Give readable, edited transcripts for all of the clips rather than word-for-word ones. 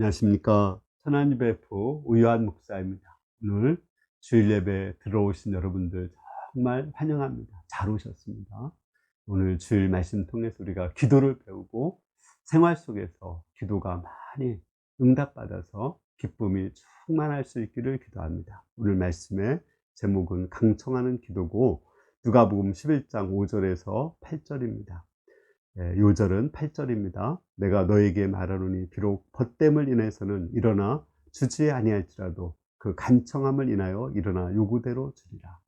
안녕하십니까. 천안 UFO 우요한 목사입니다. 오늘 주일 예배 들어오신 여러분들 정말 환영합니다. 잘 오셨습니다. 오늘 주일 말씀 통해서 우리가 기도를 배우고 생활 속에서 기도가 많이 응답받아서 기쁨이 충만할 수 있기를 기도합니다. 오늘 말씀의 제목은 강청하는 기도고 누가복음 11장 5절에서 8절입니다. 요절은 8절입니다. 내가 너에게 말하노니 비록 벗됨을 인해서는 일어나 주지 아니할지라도 그 간청함을 인하여 일어나 요구대로 주리라.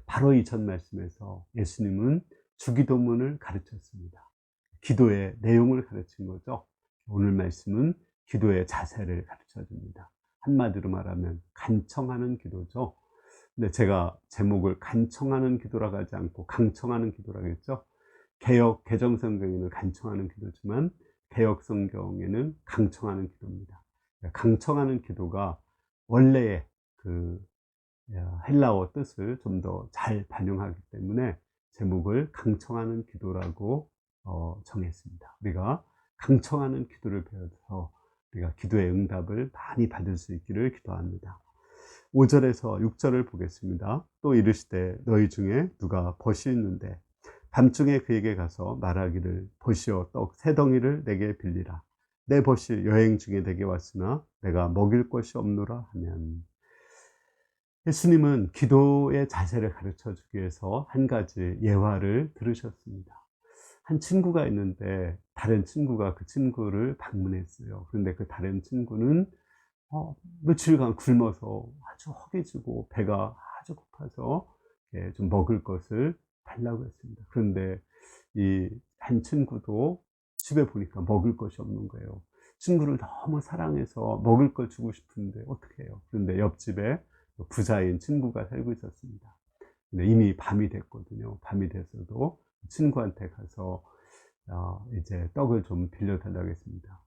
바로 이 전 말씀에서 예수님은 주기도문을 가르쳤습니다. 기도의 내용을 가르친 거죠. 오늘 말씀은 기도의 자세를 가르쳐 줍니다. 한마디로 말하면 간청하는 기도죠. 근데 제가 제목을 간청하는 기도라고 하지 않고 강청하는 기도라고 했죠. 개역 개정성경에는 간청하는 기도지만 개역성경에는 강청하는 기도입니다. 강청하는 기도가 원래의 그 헬라어 뜻을 좀 더 잘 반영하기 때문에 제목을 강청하는 기도라고 정했습니다. 우리가 강청하는 기도를 배워서 우리가 기도의 응답을 많이 받을 수 있기를 기도합니다. 5절에서 6절을 보겠습니다. 또 이르시되 너희 중에 누가 벗이 있는데 밤중에 그에게 가서 말하기를 보시오 떡 세 덩이를 내게 빌리라. 내 벗이 여행 중에 내게 왔으나 내가 먹일 것이 없노라 하면, 예수님은 기도의 자세를 가르쳐 주기 위해서 한 가지 예화를 들으셨습니다. 한 친구가 있는데 다른 친구가 그 친구를 방문했어요. 그런데 그 다른 친구는 며칠간 굶어서 아주 허기지고 배가 아주 고파서 좀 먹을 것을 달라고 했습니다. 그런데 이 한 친구도 집에 보니까 먹을 것이 없는 거예요. 친구를 너무 사랑해서 먹을 걸 주고 싶은데 어떻게 해요? 그런데 옆집에 부자인 친구가 살고 있었습니다. 근데 이미 밤이 됐거든요. 밤이 됐어도 친구한테 가서 이제 떡을 좀 빌려달라고 했습니다.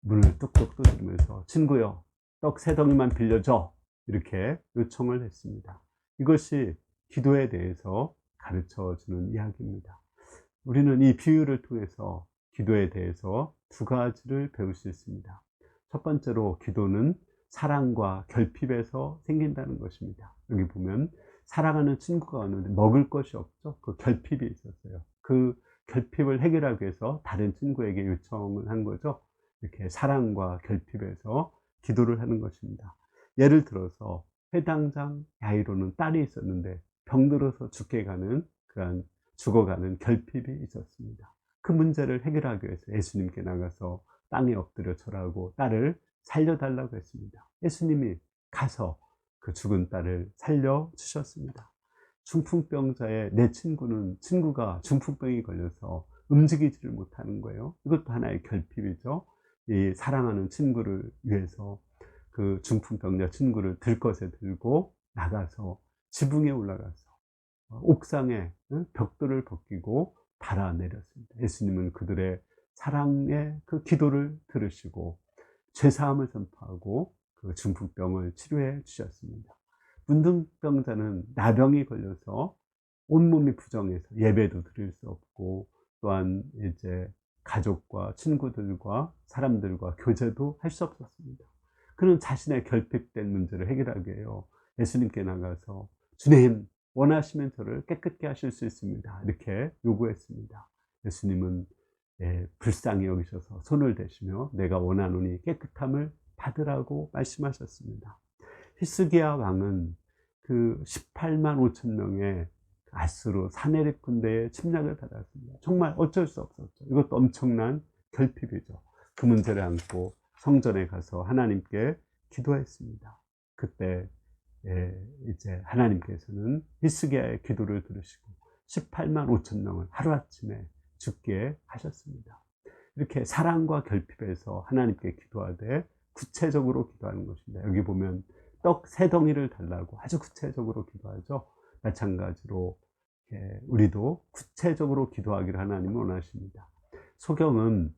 문을 뚝뚝 두드리면서 친구요, 떡 세 덩이만 빌려줘, 이렇게 요청을 했습니다. 이것이 기도에 대해서 가르쳐 주는 이야기입니다. 우리는 이 비유를 통해서 기도에 대해서 두 가지를 배울 수 있습니다. 첫 번째로 기도는 사랑과 결핍에서 생긴다는 것입니다. 여기 보면 사랑하는 친구가 왔는데 먹을 것이 없죠. 그 결핍이 있었어요. 그 결핍을 해결하기 위해서 다른 친구에게 요청을 한 거죠. 이렇게 사랑과 결핍에서 기도를 하는 것입니다. 예를 들어서 회당장 야이로는 딸이 있었는데 병들어서 죽어가는 결핍이 있었습니다. 그 문제를 해결하기 위해서 예수님께 나가서 땅에 엎드려 절하고 딸을 살려달라고 했습니다. 예수님이 가서 그 죽은 딸을 살려주셨습니다. 중풍병자의 내 친구가 중풍병이 걸려서 움직이지를 못하는 거예요. 이것도 하나의 결핍이죠. 이 사랑하는 친구를 위해서 그 중풍병자 친구를 들것에 들고 나가서 지붕에 올라가서 옥상에 벽돌을 벗기고 달아내렸습니다. 예수님은 그들의 사랑의 그 기도를 들으시고 죄사함을 선포하고 그 중풍병을 치료해 주셨습니다. 문둥병자는 나병이 걸려서 온몸이 부정해서 예배도 드릴 수 없고 또한 이제 가족과 친구들과 사람들과 교제도 할 수 없었습니다. 그는 자신의 결핍된 문제를 해결하기 위해서 예수님께 나가서 주님, 원하시면 저를 깨끗게 하실 수 있습니다, 이렇게 요구했습니다. 예수님은 불쌍히 여기셔서 손을 대시며 내가 원하노니 깨끗함을 받으라고 말씀하셨습니다. 히스기야 왕은 그 18만 5천 명의 아수르 사내립 군대의 침략을 받았습니다. 정말 어쩔 수 없었죠. 이것도 엄청난 결핍이죠. 그 문제를 안고 성전에 가서 하나님께 기도했습니다. 그때 이제 하나님께서는 히스기야의 기도를 들으시고 18만 5천 명을 하루아침에 죽게 하셨습니다. 이렇게 사랑과 결핍에서 하나님께 기도하되 구체적으로 기도하는 것입니다. 여기 보면 떡 세 덩이를 달라고 아주 구체적으로 기도하죠. 마찬가지로 우리도 구체적으로 기도하기를 하나님은 원하십니다. 소경은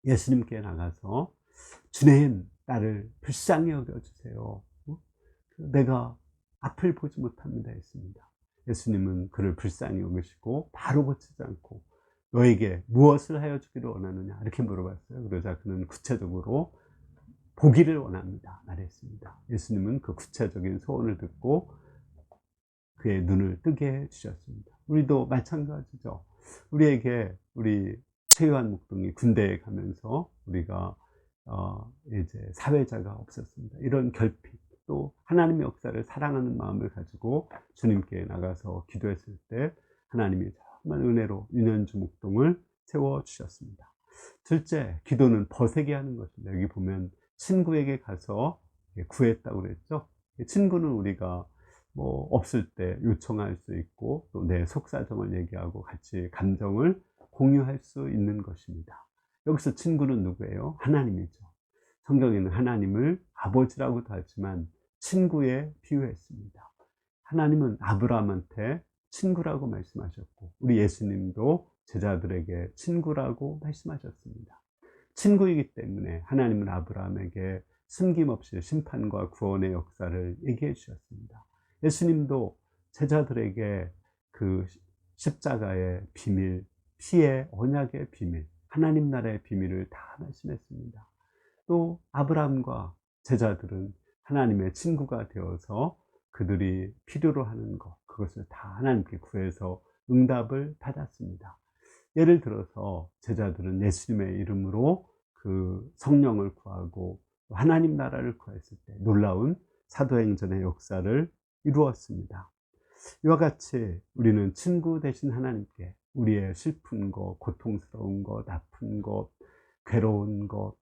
예수님께 나가서 주님, 나를 불쌍히 여겨주세요. 내가 앞을 보지 못합니다 했습니다. 예수님은 그를 불쌍히 여기시고 바로 고치지 않고 너에게 무엇을 하여 주기를 원하느냐 이렇게 물어봤어요. 그러자 그는 구체적으로 보기를 원합니다 말했습니다. 예수님은 그 구체적인 소원을 듣고 그의 눈을 뜨게 해주셨습니다. 우리도 마찬가지죠. 우리에게 우리 최요한 목동이 군대에 가면서 우리가 이제 사회자가 없었습니다. 이런 결핍, 또 하나님의 역사를 사랑하는 마음을 가지고 주님께 나가서 기도했을 때 하나님이 정말 은혜로 윤현주 목동을 세워주셨습니다. 둘째, 기도는 벗에게 하는 것입니다. 여기 보면 친구에게 가서 구했다고 그랬죠. 친구는 우리가 뭐 없을 때 요청할 수 있고 또 내 속사정을 얘기하고 같이 감정을 공유할 수 있는 것입니다. 여기서 친구는 누구예요? 하나님이죠. 성경에는 하나님을 아버지라고도 하지만 친구에 비유했습니다. 하나님은 아브라함한테 친구라고 말씀하셨고 우리 예수님도 제자들에게 친구라고 말씀하셨습니다. 친구이기 때문에 하나님은 아브라함에게 숨김없이 심판과 구원의 역사를 얘기해 주셨습니다. 예수님도 제자들에게 그 십자가의 비밀, 피의 언약의 비밀, 하나님 나라의 비밀을 다 말씀했습니다. 또 아브라함과 제자들은 하나님의 친구가 되어서 그들이 필요로 하는 것, 그것을 다 하나님께 구해서 응답을 받았습니다. 예를 들어서 제자들은 예수님의 이름으로 그 성령을 구하고 하나님 나라를 구했을 때 놀라운 사도행전의 역사를 이루었습니다. 이와 같이 우리는 친구 되신 하나님께 우리의 슬픈 것, 고통스러운 것, 아픈 것, 괴로운 것,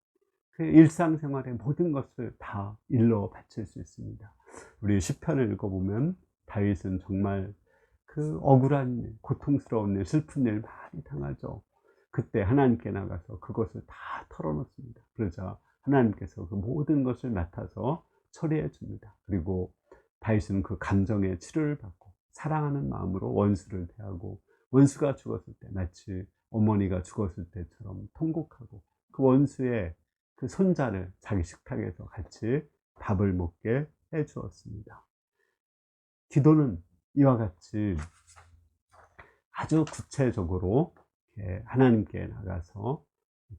그 일상생활의 모든 것을 다 일러 바칠 수 있습니다. 우리 시편을 읽어보면 다윗은 정말 그 억울한 일, 고통스러운 일, 슬픈 일 많이 당하죠. 그때 하나님께 나가서 그것을 다 털어놓습니다. 그러자 하나님께서 그 모든 것을 맡아서 처리해 줍니다. 그리고 다윗은 그 감정의 치료를 받고 사랑하는 마음으로 원수를 대하고 원수가 죽었을 때 마치 어머니가 죽었을 때처럼 통곡하고 그 원수의 그 손자를 자기 식탁에서 같이 밥을 먹게 해 주었습니다. 기도는 이와 같이 아주 구체적으로 하나님께 나가서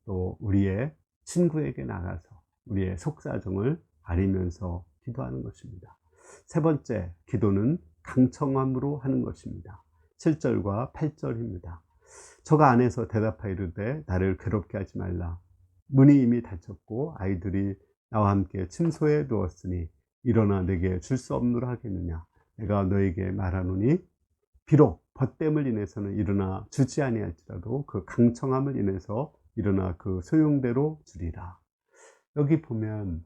또 우리의 친구에게 나가서 우리의 속사정을 아리면서 기도하는 것입니다. 세 번째, 기도는 강청함으로 하는 것입니다. 7절과 8절입니다. 저가 안에서 대답하이르되 나를 괴롭게 하지 말라. 문이 이미 닫혔고 아이들이 나와 함께 침소에 누웠으니 일어나 내게 줄 수 없노라 하겠느냐. 내가 너에게 말하노니 비록 벗됨을 인해서는 일어나 주지 아니할지라도 그 강청함을 인해서 일어나 그 소용대로 주리라. 여기 보면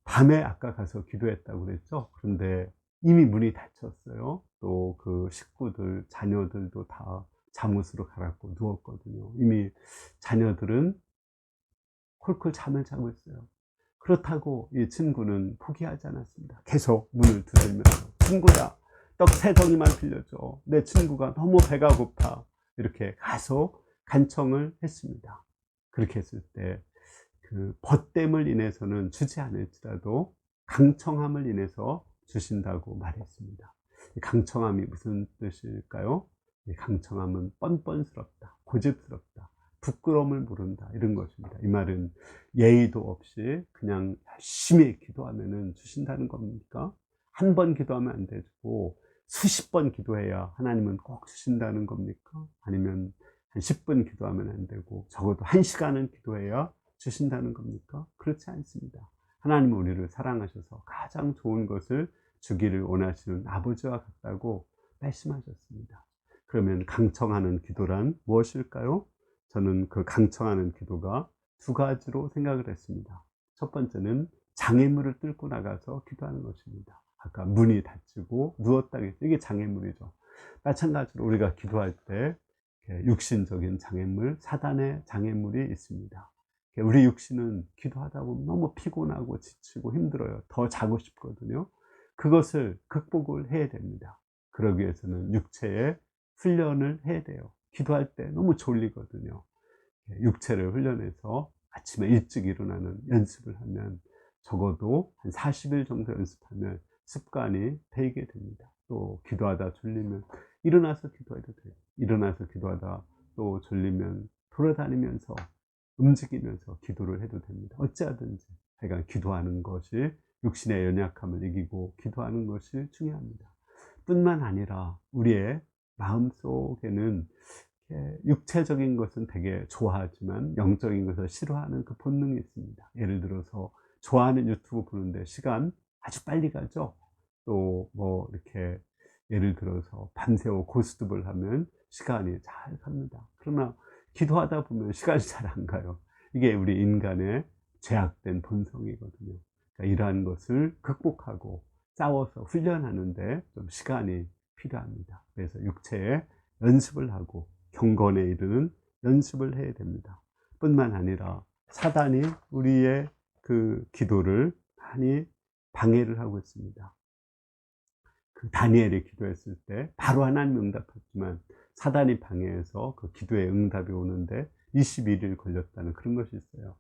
밤에 아까 가서 기도했다고 그랬죠. 그런데 이미 문이 닫혔어요. 또 그 식구들, 자녀들도 다 잠옷으로 갈아입고 누웠거든요. 이미 자녀들은 콜콜 잠을 자고 있어요. 그렇다고 이 친구는 포기하지 않았습니다. 계속 문을 두들면서 친구야, 떡 3덩이만 빌려줘. 내 친구가 너무 배가 고파. 이렇게 가서 간청을 했습니다. 그렇게 했을 때 그 벗됨을 인해서는 주지 않을지라도 강청함을 인해서 주신다고 말했습니다. 강청함이 무슨 뜻일까요? 강청함은 뻔뻔스럽다, 고집스럽다, 부끄러움을 모른다, 이런 것입니다. 이 말은 예의도 없이 그냥 열심히 기도하면 주신다는 겁니까? 한 번 기도하면 안 되고 수십 번 기도해야 하나님은 꼭 주신다는 겁니까? 아니면 한 10분 기도하면 안 되고 적어도 1시간은 기도해야 주신다는 겁니까? 그렇지 않습니다. 하나님은 우리를 사랑하셔서 가장 좋은 것을 주기를 원하시는 아버지와 같다고 말씀하셨습니다. 그러면 강청하는 기도란 무엇일까요? 저는 그 강청하는 기도가 두 가지로 생각을 했습니다. 첫 번째는 장애물을 뚫고 나가서 기도하는 것입니다. 아까 문이 닫히고 누웠다 했죠. 이게 장애물이죠. 마찬가지로 우리가 기도할 때 육신적인 장애물, 사단의 장애물이 있습니다. 우리 육신은 기도하다 보면 너무 피곤하고 지치고 힘들어요. 더 자고 싶거든요. 그것을 극복을 해야 됩니다. 그러기 위해서는 육체의 훈련을 해야 돼요. 기도할 때 너무 졸리거든요. 육체를 훈련해서 아침에 일찍 일어나는 연습을 하면 적어도 한 40일 정도 연습하면 습관이 되게 됩니다. 또 기도하다 졸리면 일어나서 기도해도 돼요. 일어나서 기도하다 또 졸리면 돌아다니면서 움직이면서 기도를 해도 됩니다. 어찌하든지 하여간 기도하는 것이, 육신의 연약함을 이기고 기도하는 것이 중요합니다. 뿐만 아니라 우리의 마음속에는 육체적인 것은 되게 좋아하지만 영적인 것을 싫어하는 그 본능이 있습니다. 예를 들어서 좋아하는 유튜브 보는데 시간 아주 빨리 가죠. 또 뭐 이렇게 예를 들어서 밤새워 고스톱을 하면 시간이 잘 갑니다. 그러나 기도하다 보면 시간이 잘 안 가요. 이게 우리 인간의 죄악된 본성이거든요. 그러니까 이러한 것을 극복하고 싸워서 훈련하는데 좀 시간이 필요합니다. 그래서 육체에 연습을 하고 경건에 이르는 연습을 해야 됩니다. 뿐만 아니라 사단이 우리의 그 기도를 많이 방해를 하고 있습니다. 그 다니엘이 기도했을 때 바로 하나님 응답했지만 사단이 방해해서 그 기도에 응답이 오는데 21일 걸렸다는 그런 것이 있어요.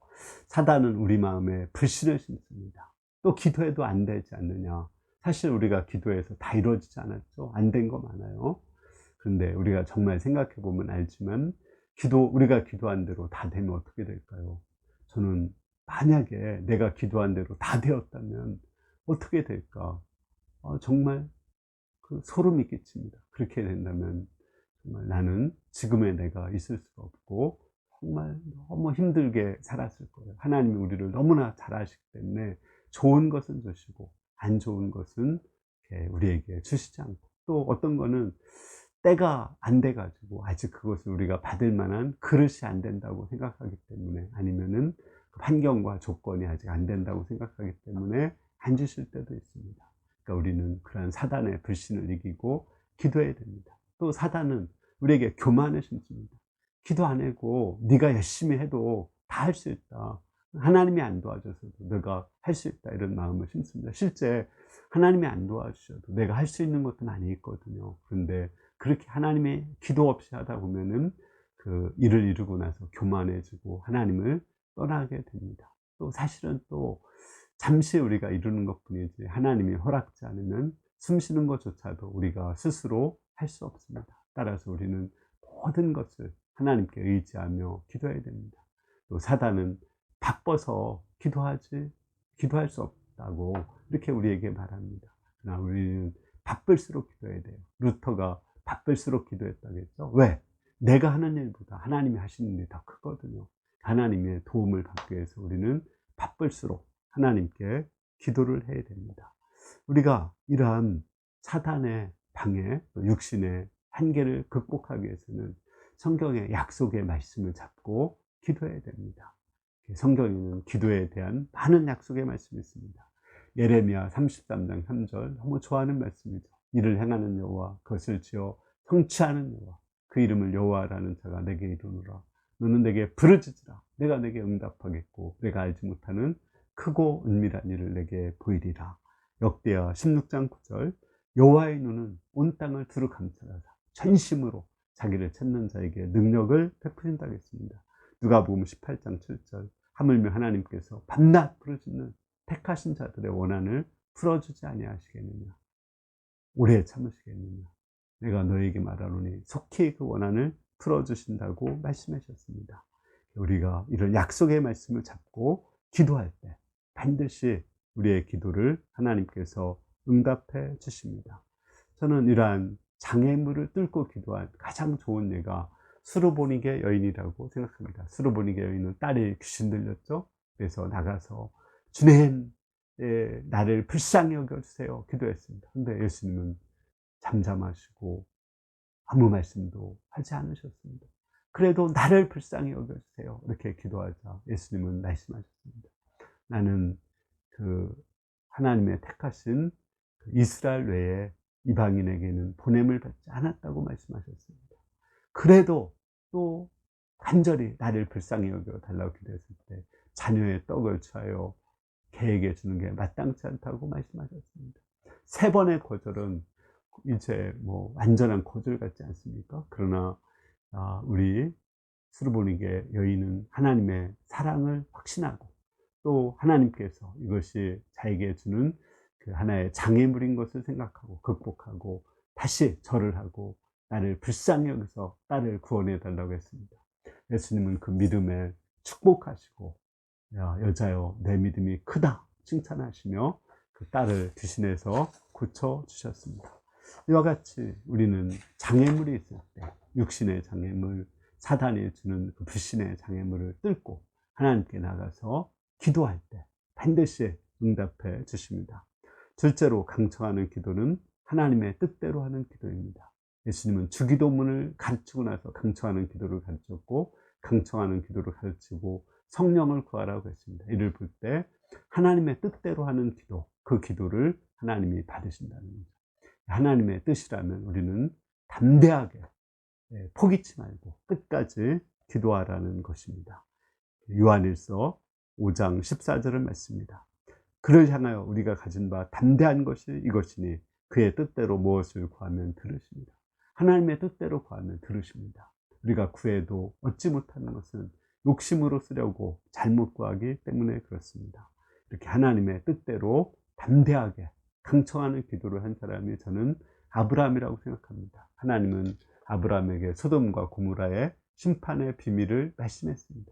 사단은 우리 마음에 불신을 심습니다. 또 기도해도 안 되지 않느냐. 사실 우리가 기도해서 다 이루어지지 않았죠. 안 된 거 많아요. 그런데 우리가 정말 생각해 보면 알지만 우리가 기도한 대로 다 되면 어떻게 될까요? 저는 만약에 내가 기도한 대로 다 되었다면 어떻게 될까? 정말 그 소름이 끼칩니다. 그렇게 된다면 정말 나는 지금의 내가 있을 수가 없고 정말 너무 힘들게 살았을 거예요. 하나님이 우리를 너무나 잘 아시기 때문에 좋은 것은 주시고 안 좋은 것은 우리에게 주시지 않고, 또 어떤 거는 때가 안 돼 가지고 아직 그것을 우리가 받을 만한 그릇이 안 된다고 생각하기 때문에, 아니면은 환경과 조건이 아직 안 된다고 생각하기 때문에 안 주실 때도 있습니다. 그러니까 우리는 그러한 사단의 불신을 이기고 기도해야 됩니다. 또 사단은 우리에게 교만을 심습니다. 기도 안 하고 네가 열심히 해도 다 할 수 있다. 하나님이 안 도와줘서도 내가 할 수 있다. 이런 마음을 심습니다. 실제 하나님이 안 도와주셔도 내가 할 수 있는 것도 많이 있거든요. 그런데 그렇게 하나님의 기도 없이 하다 보면은 그 일을 이루고 나서 교만해지고 하나님을 떠나게 됩니다. 또 사실은 또 잠시 우리가 이루는 것 뿐이지 하나님이 허락지 않으면 숨 쉬는 것조차도 우리가 스스로 할 수 없습니다. 따라서 우리는 모든 것을 하나님께 의지하며 기도해야 됩니다. 또 사단은 바빠서 기도할 수 없다고 이렇게 우리에게 말합니다. 그러나 우리는 바쁠수록 기도해야 돼요. 루터가 바쁠수록 기도했다겠죠. 왜? 내가 하는 일보다 하나님이 하시는 일이 더 크거든요. 하나님의 도움을 받기 위해서 우리는 바쁠수록 하나님께 기도를 해야 됩니다. 우리가 이러한 사단의 방해, 육신의 한계를 극복하기 위해서는 성경의 약속의 말씀을 잡고 기도해야 됩니다. 성경에는 기도에 대한 많은 약속의 말씀이 있습니다. 예레미야 33장 3절, 너무 좋아하는 말씀이죠. 이를 행하는 여호와, 그것을 지어 성취하는 여호와, 그 이름을 여호와라는 자가 내게 이르노라. 너는 내게 부르짖으라. 내가 내게 응답하겠고 내가 알지 못하는 크고 은밀한 일을 내게 보이리라. 역대하 16장 9절, 여호와의 눈은 온 땅을 두루 감찰하사 전심으로 자기를 찾는 자에게 능력을 베푸신다고 했습니다. 누가복음 18장 7절, 하물며 하나님께서 밤낮 부르짖는 택하신 자들의 원한을 풀어주지 아니하시겠느냐, 오래 참으시겠느냐, 내가 너에게 말하노니 속히 그 원한을 풀어주신다고 말씀하셨습니다. 우리가 이런 약속의 말씀을 잡고 기도할 때 반드시 우리의 기도를 하나님께서 응답해 주십니다. 저는 이러한 장애물을 뚫고 기도한 가장 좋은 예가 수르보니게 여인이라고 생각합니다. 수르보니게 여인은 딸이 귀신 들렸죠. 그래서 나가서 주님, 나를 불쌍히 여겨주세요 기도했습니다. 그런데 예수님은 잠잠하시고 아무 말씀도 하지 않으셨습니다. 그래도 나를 불쌍히 여겨주세요 이렇게 기도하자 예수님은 말씀하셨습니다. 나는 그 하나님의 택하신 이스라엘 외에 이방인에게는 보냄을 받지 않았다고 말씀하셨습니다. 그래도 또 간절히 나를 불쌍히 여겨 달라고 기도했을 때 자녀의 떡을 취하여 개에게 주는 게 마땅치 않다고 말씀하셨습니다. 3번의 거절은 이제 뭐 완전한 거절 같지 않습니까? 그러나 우리 수르보니게 여인은 하나님의 사랑을 확신하고 또 하나님께서 이것이 자에게 주는 그 하나의 장애물인 것을 생각하고 극복하고 다시 절을 하고 나를 불쌍히 여기서 딸을 구원해 달라고 했습니다. 예수님은 그 믿음에 축복하시고 야, 여자여, 내 믿음이 크다 칭찬하시며 그 딸을 귀신에서 고쳐주셨습니다. 이와 같이 우리는 장애물이 있을 때, 육신의 장애물, 사단이 주는 그 불신의 장애물을 뚫고 하나님께 나가서 기도할 때 반드시 응답해 주십니다. 둘째로 강청하는 기도는 하나님의 뜻대로 하는 기도입니다. 예수님은 주기도문을 가르치고 나서 강청하는 기도를 가르쳤고, 강청하는 기도를 가르치고 성령을 구하라고 했습니다. 이를 볼 때 하나님의 뜻대로 하는 기도, 그 기도를 하나님이 받으신다는 거죠. 하나님의 뜻이라면 우리는 담대하게 포기치 말고 끝까지 기도하라는 것입니다. 요한일서 5장 14절을 말씀입니다. 그를 향하여 우리가 가진 바 담대한 것이 이것이니 그의 뜻대로 무엇을 구하면 들으십니다. 하나님의 뜻대로 구하면 들으십니다. 우리가 구해도 얻지 못하는 것은 욕심으로 쓰려고 잘못 구하기 때문에 그렇습니다. 이렇게 하나님의 뜻대로 담대하게 강청하는 기도를 한 사람이 저는 아브라함이라고 생각합니다. 하나님은 아브라함에게 소돔과 고모라의 심판의 비밀을 말씀했습니다.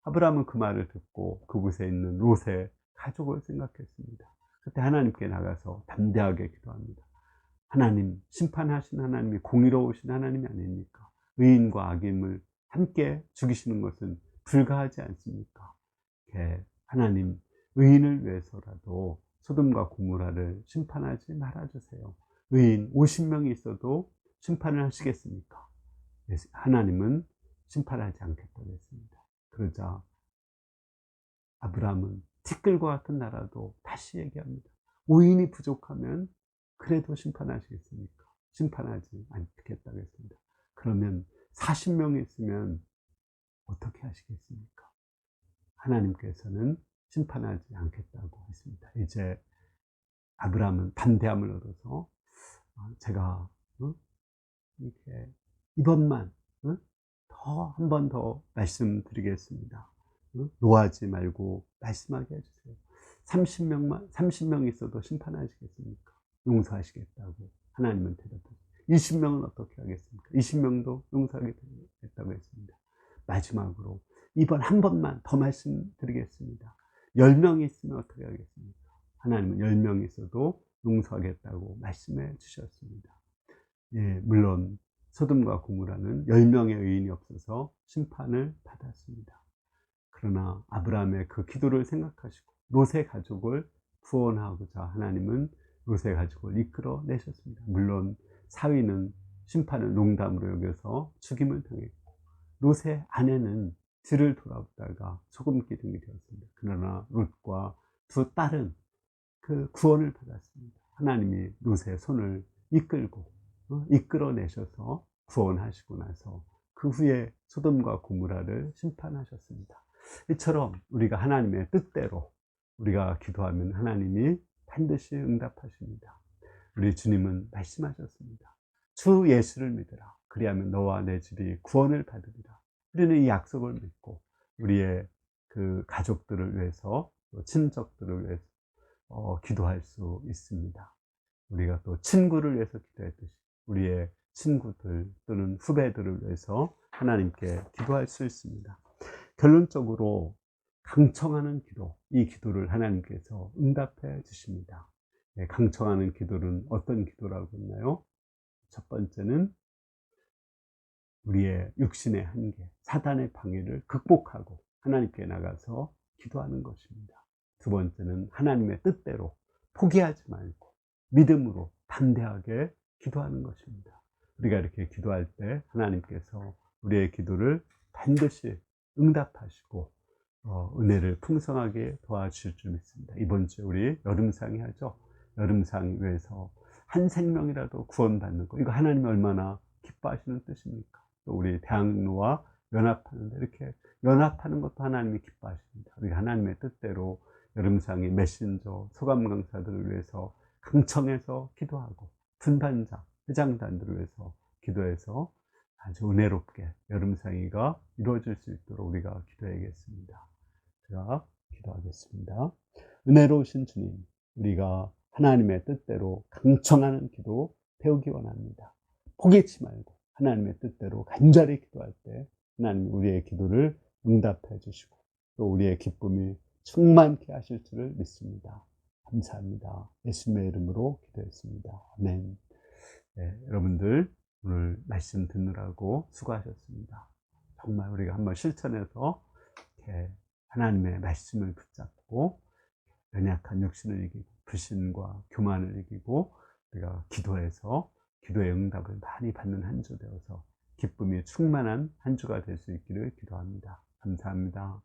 아브라함은 그 말을 듣고 그곳에 있는 롯의 가족을 생각했습니다. 그때 하나님께 나가서 담대하게 기도합니다. 하나님, 심판하신 하나님이 공의로우신 하나님이 아닙니까? 의인과 악인을 함께 죽이시는 것은 불가하지 않습니까? 하나님, 의인을 위해서라도 소돔과 고모라를 심판하지 말아주세요. 의인 50명이 있어도 심판을 하시겠습니까? 하나님은 심판하지 않겠다고 했습니다. 그러자 아브라함은 티끌과 같은 나라도 다시 얘기합니다. 5인이 부족하면 그래도 심판하시겠습니까? 심판하지 않겠다고 했습니다. 그러면 40명이 있으면 어떻게 하시겠습니까? 하나님께서는 심판하지 않겠다고 했습니다. 이제 아브라함은 담대함을 얻어서 제가 이렇게 이번만 한 번 더 말씀드리겠습니다. 노하지 말고 말씀하게 해주세요. 30명 있어도 심판하시겠습니까? 용서하시겠다고 하나님은 대답하셨습니다. 20명은 어떻게 하겠습니까? 20명도 용서하겠다고 했습니다. 마지막으로 이번 한 번만 더 말씀드리겠습니다. 10명이 있으면 어떻게 하겠습니까? 하나님은 10명이 있어도 용서하겠다고 말씀해 주셨습니다. 예, 물론 소돔과 고모라는 10명의 의인이 없어서 심판을 받았습니다. 그러나 아브라함의 그 기도를 생각하시고 롯의 가족을 구원하고자 하나님은 롯의 가족을 이끌어 내셨습니다. 물론 사위는 심판을 농담으로 여겨서 죽임을 당했고, 롯의 아내는 뒤를 돌아보다가 소금 기둥이 되었습니다. 그러나 롯과 두 딸은 그 구원을 받았습니다. 하나님이 롯의 손을 이끌어내셔서 구원하시고 나서 그 후에 소돔과 고모라를 심판하셨습니다. 이처럼 우리가 하나님의 뜻대로 우리가 기도하면 하나님이 반드시 응답하십니다. 우리 주님은 말씀하셨습니다. 주 예수를 믿으라. 그리하면 너와 내 집이 구원을 받으리라. 우리는 이 약속을 믿고 우리의 그 가족들을 위해서, 친척들을 위해서 기도할 수 있습니다. 우리가 또 친구를 위해서 기도했듯이 우리의 친구들 또는 후배들을 위해서 하나님께 기도할 수 있습니다. 결론적으로 강청하는 기도, 이 기도를 하나님께서 응답해 주십니다. 강청하는 기도는 어떤 기도라고 했나요? 첫 번째는 우리의 육신의 한계, 사단의 방해를 극복하고 하나님께 나가서 기도하는 것입니다. 두 번째는 하나님의 뜻대로 포기하지 말고 믿음으로 담대하게 기도하는 것입니다. 우리가 이렇게 기도할 때 하나님께서 우리의 기도를 반드시 응답하시고 은혜를 풍성하게 도와주실 줄 믿습니다. 이번 주에 우리 여름상이 하죠. 여름상 위해서 한 생명이라도 구원받는 것, 이거 하나님이 얼마나 기뻐하시는 뜻입니까? 또 우리 대학로와 연합하는데 이렇게 연합하는 것도 하나님이 기뻐하십니다. 우리 하나님의 뜻대로 여름상이 메신저, 소감 강사들을 위해서 강청해서 기도하고 분반장, 회장단들을 위해서 기도해서 아주 은혜롭게 여름상이가 이루어질 수 있도록 우리가 기도해야겠습니다. 제가 기도하겠습니다. 은혜로우신 주님, 우리가 하나님의 뜻대로 강청하는 기도 배우기 원합니다. 포기치 말고 하나님의 뜻대로 간절히 기도할 때 하나님 우리의 기도를 응답해 주시고 또 우리의 기쁨이 충만케 하실 줄을 믿습니다. 감사합니다. 예수님의 이름으로 기도했습니다. 아멘. 네, 여러분들 오늘 말씀 듣느라고 수고하셨습니다. 정말 우리가 한번 실천해서 이렇게 하나님의 말씀을 붙잡고 연약한 육신을 이기고 불신과 교만을 이기고 우리가 기도해서 기도의 응답을 많이 받는 한 주 되어서 기쁨이 충만한 한 주가 될 수 있기를 기도합니다. 감사합니다.